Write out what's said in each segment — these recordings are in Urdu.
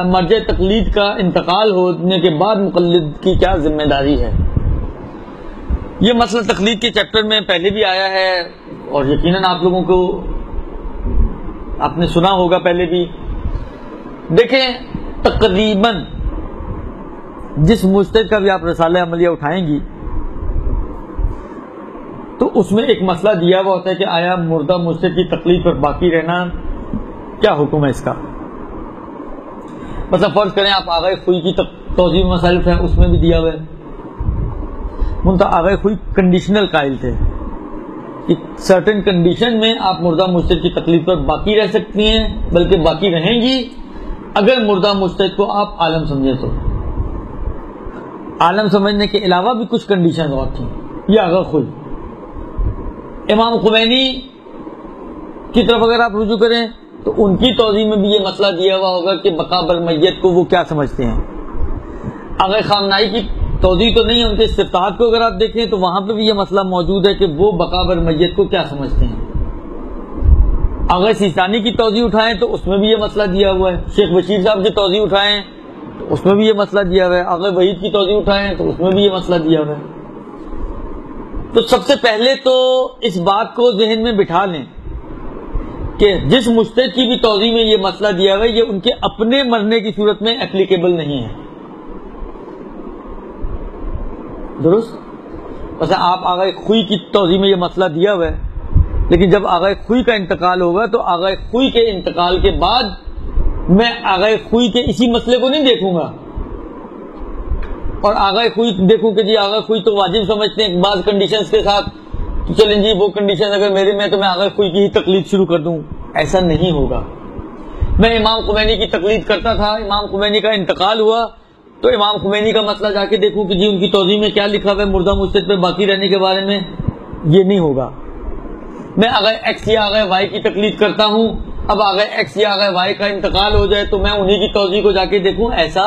مرجع تقلید کا انتقال ہونے کے بعد مقلد کی کیا ذمہ داری ہے؟ یہ مسئلہ تقلید کے چیپٹر میں پہلے بھی آیا ہے اور یقیناً آپ لوگوں کو آپ نے سنا ہوگا پہلے بھی. دیکھیں تقریباً جس مجتہد کا بھی آپ رسالہ عملیہ اٹھائیں گی تو اس میں ایک مسئلہ دیا ہوا ہوتا ہے کہ آیا مردہ مجتہد کی تقلید پر باقی رہنا کیا حکم ہے اس کا. مثلا فرض کریں آپ آغا خوئی کی توضیح مسائل ہے، اس میں بھی دیا ہوا ہے. منتہا آغا خوئی کنڈیشنل قائل تھے کہ سرٹن کنڈیشن میں آپ مردہ مجتہد کی تقلید پر باقی رہ سکتی ہیں، بلکہ باقی رہیں گی اگر مردہ مجتہد کو آپ عالم سمجھے تو. عالم سمجھنے کے علاوہ بھی کچھ کنڈیشن اور تھیں. یہ آغا خوئی. امام خمینی کی طرف اگر آپ رجوع کریں تو ان کی توضیح میں بھی یہ مسئلہ دیا ہوا ہوگا کہ بقا بر میت کو وہ کیا سمجھتے ہیں. آغا خامنائی کی توضیح تو نہیں ہے، ان کے استفتاحات کو اگر آپ دیکھیں تو وہاں پہ بھی یہ مسئلہ موجود ہے کہ وہ بقا بر میت کو کیا سمجھتے ہیں. آغا سیستانی کی توضیح اٹھائیں تو اس میں بھی یہ مسئلہ دیا ہوا ہے. شیخ بشیر صاحب کی توضیح اٹھائیں تو اس میں بھی یہ مسئلہ دیا ہوا ہے. آغا وحید کی توضیح اٹھائیں تو اس میں بھی یہ مسئلہ دیا ہوا ہے. تو سب سے پہلے تو اس بات کو ذہن میں بٹھا لیں کہ جس مجتہد کی بھی توضیح میں یہ مسئلہ دیا ہوا ہے یہ ان کے اپنے مرنے کی صورت میں اپلیکیبل نہیں ہے. درست؟ بس آپ آغا خوئی کی توضیح میں یہ مسئلہ دیا ہوا ہے، لیکن جب آغا خوئی کا انتقال ہوگا تو آغا خوئی کے انتقال کے بعد میں آغا خوئی کے اسی مسئلے کو نہیں دیکھوں گا اور آغا خوئی دیکھوں کہ جی آغا خوئی تو واجب سمجھتے ہیں بعض کنڈیشنز کے ساتھ، تو چلیں جی وہ کنڈیشن اگر میرے میں تو میں آغا خوئی کی ہی تقلید شروع کر دوں. ایسا نہیں ہوگا. میں امام خمینی کی تقلید کرتا تھا، امام خمینی کا انتقال ہوا تو امام خمینی کا مسئلہ جا کے دیکھوں کہ جی ان کی توضیح میں کیا لکھا ہوا ہے مردہ مجتہد پہ باقی رہنے کے بارے میں. یہ نہیں ہوگا. میں آغا ایکس یا آغا وائی کی تقلید کرتا ہوں، اب آغا ایکس یا آغا وائی کا انتقال ہو جائے تو میں انہی کی توضیح کو جا کے دیکھوں، ایسا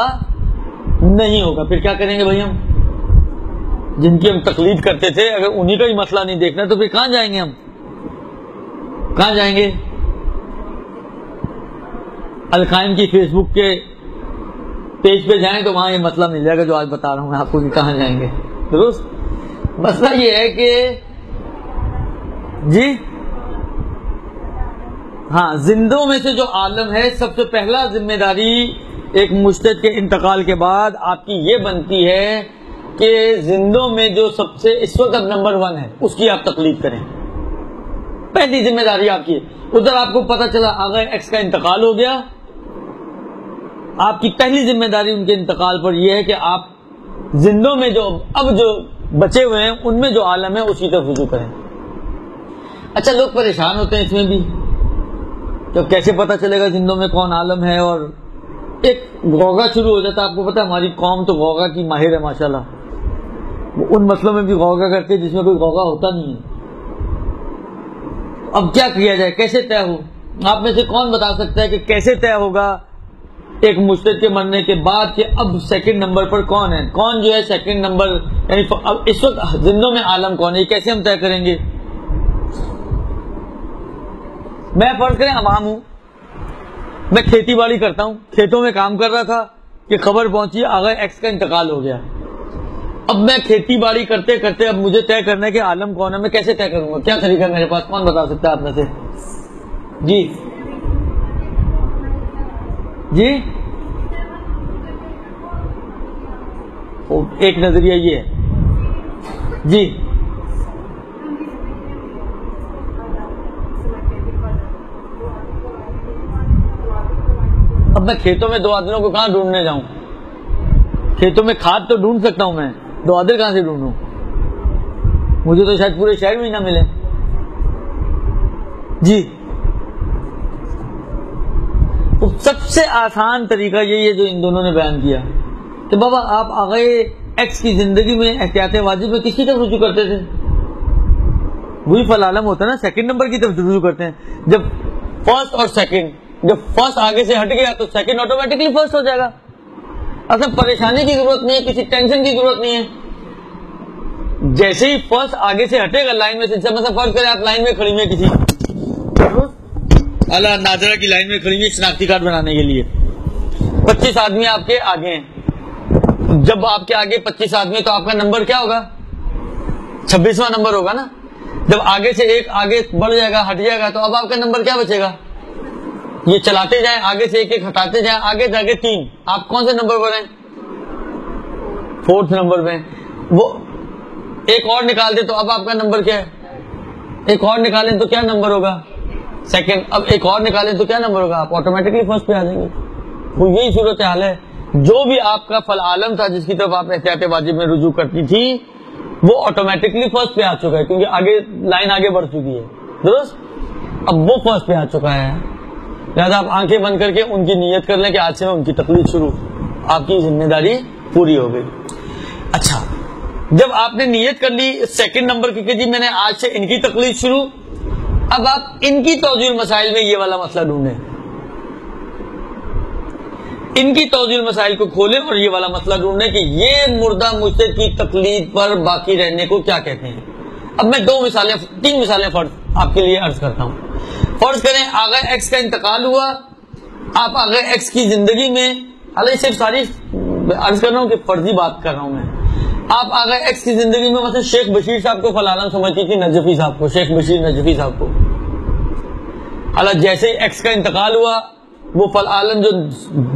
نہیں ہوگا. پھر کیا کریں گے بھائی؟ ہم جن کی ہم تقلید کرتے تھے اگر انہی کا ہی مسئلہ نہیں دیکھنا تو پھر کہاں جائیں گے؟ ہم کہاں جائیں گے؟ القائم کی فیس بک کے پیج پہ جائیں تو وہاں یہ مسئلہ مل جائے گا جو آج بتا رہا ہوں میں آپ کو کہ کہاں جائیں گے. درست؟ مسئلہ یہ ہے کہ جی ہاں زندوں میں سے جو عالم ہے سب سے پہلا ذمہ داری ایک مجتہد کے انتقال کے بعد آپ کی یہ بنتی ہے کہ زندوں میں جو سب سے اس وقت نمبر 1 ہے اس کی آپ تقلید کریں. پہلی ذمہ داری آپ کی. ادھر آپ کو پتا چلا آغا ایکس کا انتقال ہو گیا، آپ کی پہلی ذمہ داری ان کے انتقال پر یہ ہے کہ آپ زندوں میں جو اب جو بچے ہوئے ہیں ان میں جو عالم ہے اسی طرف رجوع کریں. اچھا لوگ پریشان ہوتے ہیں اس میں بھی تو کیسے پتا چلے گا زندوں میں کون عالم ہے، اور ایک غوغا شروع ہو جاتا ہے. آپ کو پتا ہماری قوم تو غوغا کی ماہر ہے ماشاءاللہ. وہ ان مسئلوں میں بھی غوغا کرتے جس میں کوئی غوغا ہوتا نہیں ہے. اب کیا کیا جائے، کیسے طے ہو؟ آپ میں سے کون بتا سکتا ہے کہ کیسے طے ہوگا ایک مجتہد کے مرنے کے بعد کہ اب سیکنڈ نمبر پر کون ہے، کون جو ہے سیکنڈ نمبر، یعنی اب اس وقت زندوں میں عالم کون ہے، یہ کیسے ہم طے کریں گے؟ میں فرض کریں عوام ہوں، میں کھیتی باڑی کرتا ہوں، کھیتوں میں کام کر رہا تھا کہ خبر پہنچی آغا ایکس کا انتقال ہو گیا. اب میں کھیتی باڑی کرتے کرتے اب مجھے طے کرنا ہے کہ عالم کون ہے. میں کیسے طے کروں گا؟ کیا طریقہ میرے پاس؟ کون بتا سکتا ہے آپ میں سے؟ جی جی ایک نظریہ یہ ہے. جی اب میں کھیتوں میں 2 آدمیوں کو کہاں ڈھونڈنے جاؤں؟ کھیتوں میں کھاد تو ڈھونڈ سکتا ہوں میں، 2 آدر کہاں سے ڈھونڈوں؟ مجھے تو شاید پورے شہر میں ہی نہ ملے. جی تو سب سے آسان طریقہ یہی ہے جو ان دونوں نے بیان کیا کہ بابا آپ آغا ایکس کی زندگی میں احتیاط واجب میں کس کی طرف رجوع کرتے تھے؟ وہی فالعالم ہوتا ہے نا، سیکنڈ نمبر کی طرف رجوع کرتے ہیں. جب فرسٹ اور سیکنڈ، جب فرسٹ آگے سے ہٹ گیا تو سیکنڈ آٹومیٹکلی فرسٹ ہو جائے گا. اصل پریشانی کی ضرورت نہیں ہے، کسی ٹینشن کی ضرورت نہیں ہے. جیسے ہی فرسٹ آگے سے ہٹے گا لائن میں سے، مثلا فرض کریں آپ لائن میں کھڑی ہوئی کسی اعلیٰ ناظرہ کی لائن میں کھڑی ہوئی شناختی کارڈ بنانے کے لیے، 25 آدمی آپ کے آگے ہیں. جب آپ کے آگے 25 آدمی تو آپ کا نمبر کیا ہوگا؟ 26واں نمبر ہوگا نا. جب آگے سے ایک آگے بڑھ جائے گا، ہٹ جائے گا، تو اب آپ کا نمبر کیا بچے گا؟ یہ چلاتے جائیں، آگے سے ایک ایک ہٹاتے جائیں، آگے جا کے 3. آپ کون سے نمبر پر ہیں؟ 4 نمبر پہ. وہ ایک اور نکال دے تو اب آپ کا نمبر کیا ہے؟ ایک اور نکالیں تو کیا نمبر ہوگا؟ 2. اب ایک اور نکالیں تو کیا نمبر ہوگا؟ آپ آٹومیٹکلی فرسٹ پہ آ جائیں گے. وہ یہی صورت حال ہے. جو بھی آپ کا فل عالم تھا جس کی طرف آپ احتیاط واجب میں رجوع کرتی تھی، وہ آٹومیٹکلی فرسٹ پہ آ چکا ہے، کیونکہ آگے لائن آگے بڑھ چکی ہے. درست؟ اب وہ فرسٹ پہ آ چکا ہے. لہٰذا آپ آنکھیں بند کر کے ان کی نیت کر لیں کہ آج سے میں ان کی تقلید شروع. آپ کی ذمہ داری پوری ہو گئی. اچھا، جب آپ نے نیت کر لی 2 نمبر کی کہ جی میں نے آج سے ان کی تقلید شروع، اب آپ ان کی توضیح المسائل میں یہ والا مسئلہ ڈھونڈیں. ان کی توضیح المسائل کو کھولیں اور یہ والا مسئلہ ڈھونڈیں کہ یہ مردہ مجتہد کی تقلید پر باقی رہنے کو کیا کہتے ہیں. اب میں 3 مثالیں فرض آپ کے لیے عرض کرتا ہوں. فرض کریں آغا ایکس کا انتقال ہوا، آپ آغا ایکس کی زندگی میں، حالانکہ صرف ساری عرض کر رہا ہوں کہ فرضی بات کر رہا ہوں میں، آپ آغا ایکس کی زندگی میں مثلا شیخ بشیر صاحب کو فلالم سمجھتی تھی، نجفی صاحب کو، شیخ بشیر نجفی صاحب کو. حالانکہ جیسے ہی ایکس کا انتقال ہوا، وہ فل عالم جو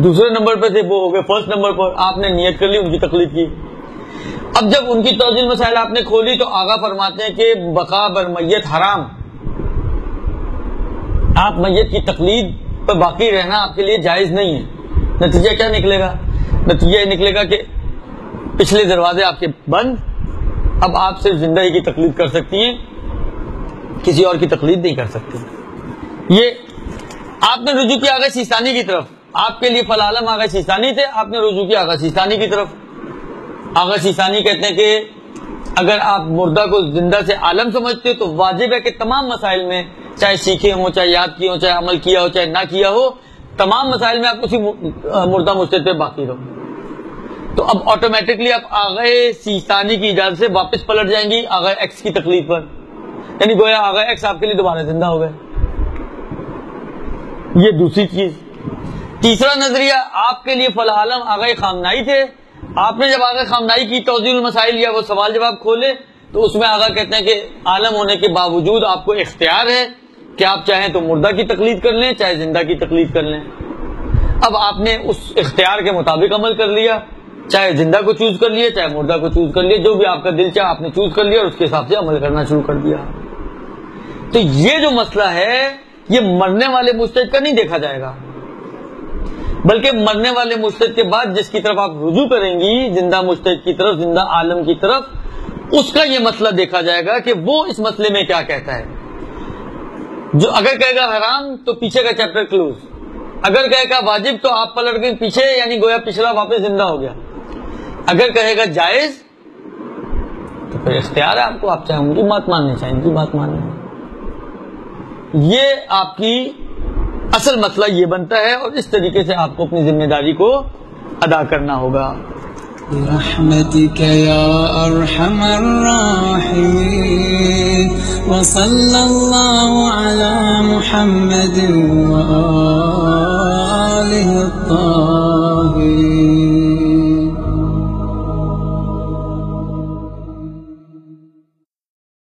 دوسرے نمبر پہ تھے وہ ہو گئے فرسٹ نمبر پر. آپ نے نیت کر لی، ان کی تقلید کی. اب جب ان کی توضیح مسائل آپ نے کھولی تو آغا فرماتے ہیں کہ بقا بر میت حرام. آپ میت کی تقلید پر باقی رہنا آپ کے لیے جائز نہیں ہے. نتیجہ کیا نکلے گا؟ نتیجہ یہ نکلے گا کہ پچھلے دروازے آپ کے بند، اب آپ صرف زندہ ہی کی تقلید کر سکتی ہیں، کسی اور کی تقلید نہیں کر سکتی. یہ آپ نے رجوع کیا آغا سیستانی کی طرف. آپ کے لیے فل عالم آغا سیستانی تھے، آپ نے رجوع کیا آغا سیستانی کی طرف. آغا سیستانی کہتے ہیں کہ اگر آپ مردہ کو زندہ سے عالم سمجھتے ہو تو واجب ہے کہ تمام مسائل میں، چاہے سیکھے ہوں، چاہے یاد کیے ہوں، چاہے عمل کیا ہو، چاہے نہ کیا ہو، تمام مسائل میں آپ اسی مردہ مجتہد پہ باقی رہو. تو اب آٹومیٹکلی آپ آغا سیستانی کی اجازت سے واپس پلٹ جائیں گی آغا ایکس کی تقلید پر، یعنی گویا آغا ایکس آپ کے لیے دوبارہ زندہ ہو گئے. یہ دوسری چیز. تیسرا نظریہ، آپ کے لیے فل عالم آغا خامنائی تھے. آپ نے جب آغا خامنائی کی توضیح المسائل یا وہ سوال جواب کھولے تو اس میں آغا کہتے ہیں کہ عالم ہونے کے باوجود آپ کو اختیار ہے کہ آپ چاہیں تو مردہ کی تقلید کر لیں، چاہے زندہ کی تقلید کر لیں. اب آپ نے اس اختیار کے مطابق عمل کر لیا، چاہے زندہ کو چوز کر لیا، چاہے مردہ کو چوز کر لیا، جو بھی آپ کا دل چاہے آپ نے چوز کر لیا اور اس کے حساب سے عمل کرنا شروع کر دیا. تو یہ جو مسئلہ ہے یہ مرنے والے مجتہد کا نہیں دیکھا جائے گا، بلکہ مرنے والے مجتہد کے بعد جس کی طرف آپ رجوع کریں گی، زندہ مجتہد کی طرف، زندہ عالم کی طرف، اس کا یہ مسئلہ دیکھا جائے گا کہ وہ اس مسئلے میں کیا کہتا ہے. جو اگر کہے گا حرام تو پیچھے کا چیپٹر کلوز، اگر کہے گا واجب تو آپ پلٹ گئے پیچھے، یعنی گویا پچھلا واپس زندہ ہو گیا. اگر کہے گا جائز تو پھر اختیار ہے آپ کو، آپ چاہے ان کی بات ماننے چاہے ان کی بات ماننے. یہ آپ کی اصل مسئلہ یہ بنتا ہے اور اس طریقے سے آپ کو اپنی ذمہ داری کو ادا کرنا ہوگا. برحمتك يا أرحم الراحمين وصلى الله على محمد وآله الطاهرين.